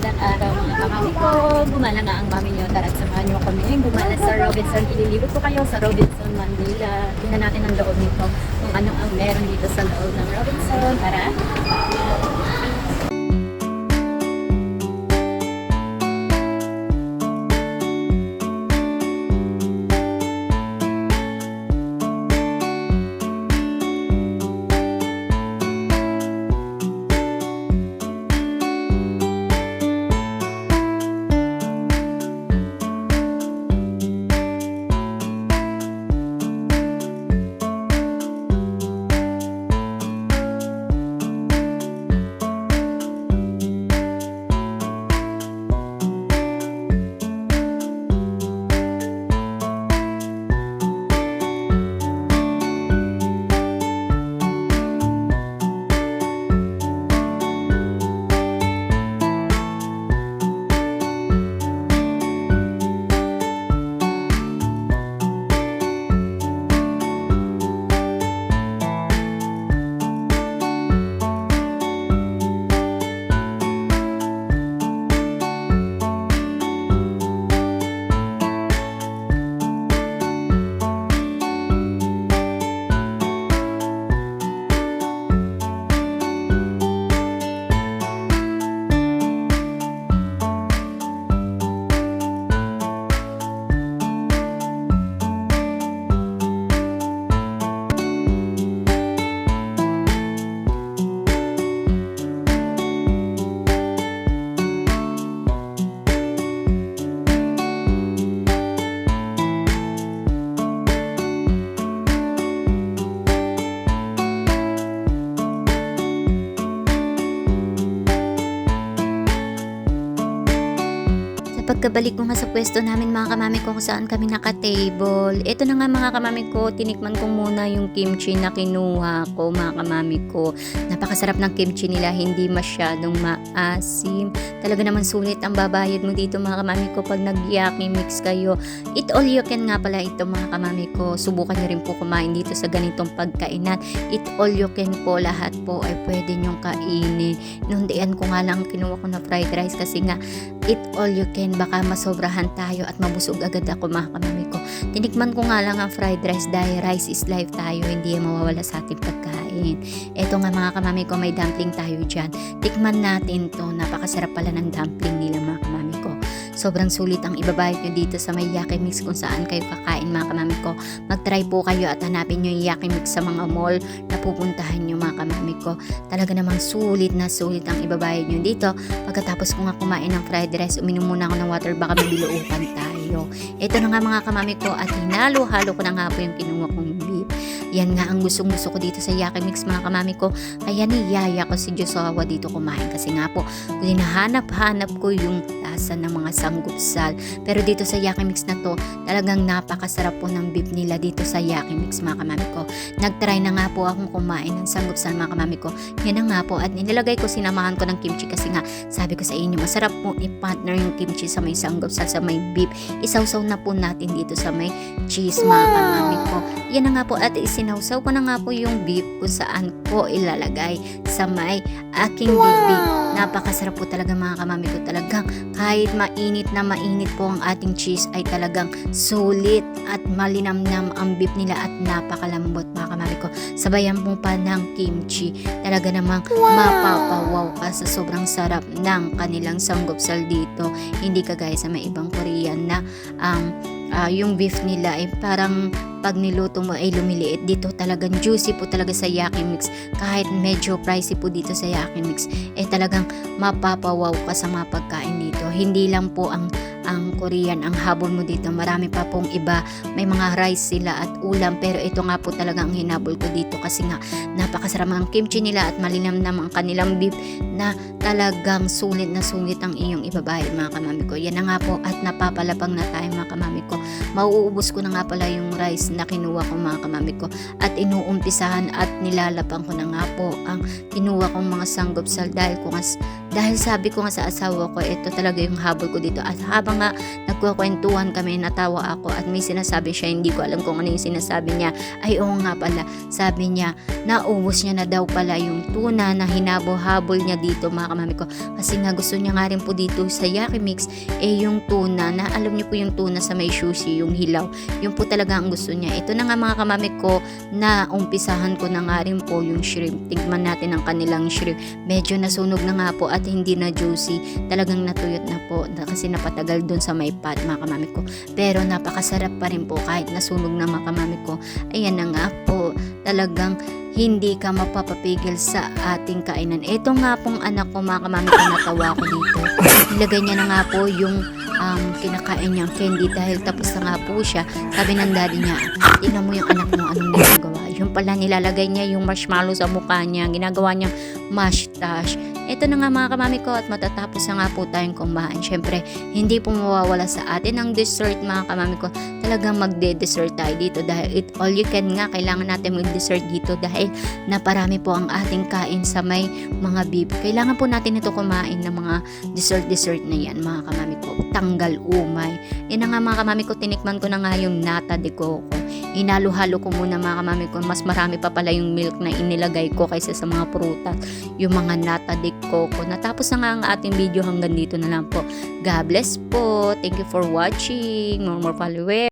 Magandang araw mga kamami ko. Gumala nga ang mami nyo. Tara, samahan nyo kami. Gumala sa Robinson. Ililibot ko kayo sa Robinson, Manila. Tingnan natin ang loob nito. Kung ano ang meron dito sa loob ng Robinson. Tara. Pagkabalik ko nga sa pwesto namin mga kamami ko kung saan kami naka-table. Ito na nga mga kamami ko, tinikman ko muna yung kimchi na kinuha ko mga kamami ko. Napakasarap ng kimchi nila, hindi masyadong maasim. Talaga naman sulit ang babayad mo dito mga kamami ko pag nag-yaki mix kayo. Eat all you can nga pala ito mga kamami ko. Subukan nyo rin po kumain dito sa ganitong pagkainan. Eat all you can po, lahat po ay pwede nyong kainin. Nundian ko nga lang kinuha ko na fried rice kasi nga eat all you can, baka masobrahan tayo at mabusog agad ako mga kamami ko. Tinikman ko nga lang ang fried rice dahil rice is life tayo, hindi yan mawawala sa ating pagkain. Eto nga mga kamami ko, may dumpling tayo dyan. Tikman natin to, napakasarap pala ng dumpling nila mga kamami ko. Sobrang sulit ang ibabayad nyo dito sa may Yaki Mix kung saan kayo kakain mga kamami ko. Mag-try po kayo at hanapin nyo yung Yaki Mix sa mga mall na pupuntahan nyo mga kamami ko. Talaga namang sulit na sulit ang ibabayad nyo dito. Pagkatapos ko nga kumain ng fried rice, uminom muna ako ng water, baka mabiluukan tayo. Ito na nga mga kamami ko at hinalo-halo ko na nga po yung kinuha kong beef. Yan nga ang gustong-gusto ko dito sa Yaki Mix mga kamami ko. Kaya niyaya ko si Joshua dito kumain kasi nga po hinahanap-hanap ko yung lasa ng mga sanggupsal. Pero dito sa Yaki Mix na to, talagang napakasarap po ng beef nila dito sa Yaki Mix mga kamami ko. Nagtry na nga po akong kumain ng sanggupsal mga kamami ko. Yan na nga po at nilagay ko, sinamahan ko ng kimchi kasi nga sabi ko sa inyo masarap po i-partner yung kimchi sa may sanggupsal, sa may beef. Isawsaw na po natin dito sa may cheese mga kamami ko. Yan na nga po at isinawsaw ko na nga po yung beef kung saan ko ilalagay sa may aking bibig. Napakasarap po talaga mga kamami ko. Talagang kahit mainit na mainit po ang ating cheese ay talagang sulit at malinamnam ang beef nila at napakalambot mga kamami ko. Sabayan po pa ng kimchi. Talaga namang mapapawaw ka sa sobrang sarap ng kanilang sanggupsal dito. Hindi kagaya sa may ibang Korean na yung beef nila ay parang pag niluto mo ay lumiliit. Dito talagang juicy po talaga sa Yaki Mix. Kahit medyo pricey po dito sa Yaki Mix, talagang mapapawaw ka sa mga pagkain dito. Hindi lang po ang Korean ang habol mo dito, marami pa pong iba, may mga rice sila at ulam, pero ito nga po talaga ang hinabol ko dito kasi nga napakasarap ang kimchi nila at malinamnam ang kanilang beef na talagang sulit na sulit ang iyong ibabayad mga kamami ko. Yan na nga po at napapalapang na tayo mga kamami ko. Mauubos ko na nga pala yung rice na kinuha ko mga kamami ko at inuumpisahan at nilalapang ko na nga po ang kinuha kong mga sanggupsal dahil Dahil sabi ko nga sa asawa ko, ito talaga yung habol ko dito. At habang nga nagkukwentuhan kami, natawa ako at may sinasabi siya, hindi ko alam kung ano yung sinasabi niya. Ay oo nga pala, sabi niya, naubos niya na daw pala yung tuna na hinabo-habol niya dito mga kamami ko. Kasi nga gusto niya nga rin po dito sa Yakimix, yung tuna na alam niyo po yung tuna sa may sushi, yung hilaw. Yung po talaga ang gusto niya. Ito na nga mga kamami ko, na umpisahan ko na nga rin po yung shrimp. Tignan natin ang kanilang shrimp. Medyo nasunog na nga po at hindi na juicy. Talagang natuyot na po kasi napatagal dun sa may pot mga kamami ko. Pero napakasarap pa rin po kahit nasunog na mga kamami ko. Ayan na nga po, talagang hindi ka mapapapigil sa ating kainan. Ito nga pong anak ko mga kamami ko, natawa ko dito. Ilagay niya na nga po yung kinakain niyang candy dahil tapos na nga po siya. Sabi ng daddy niya, tingnan mo yung anak mo anong ginagawa. Yung pala nilalagay niya yung marshmallow sa mukha niya, ginagawa niyang mustache. Ito na nga mga kamami ko at matatapos na nga po tayong kumain. Syempre, hindi po mawawala sa atin ang dessert mga kamami ko. Talagang magde-dessert tayo dito dahil all you can nga, kailangan natin mag-dessert dito dahil naparami po ang ating kain sa may mga beef. Kailangan po natin ito kumain ng mga dessert na yan mga kamami ko. Tanggal umay. Yan na nga mga kamami ko, tinikman ko na nga yung nata de coco. Hinalo-halo ko muna mga kamami ko. Mas marami pa pala yung milk na inilagay ko kaysa sa mga prutas. Yung mga nata de coco. Natapos na nga ang ating video, hanggang dito na lang po. God bless po. Thank you for watching. More followers.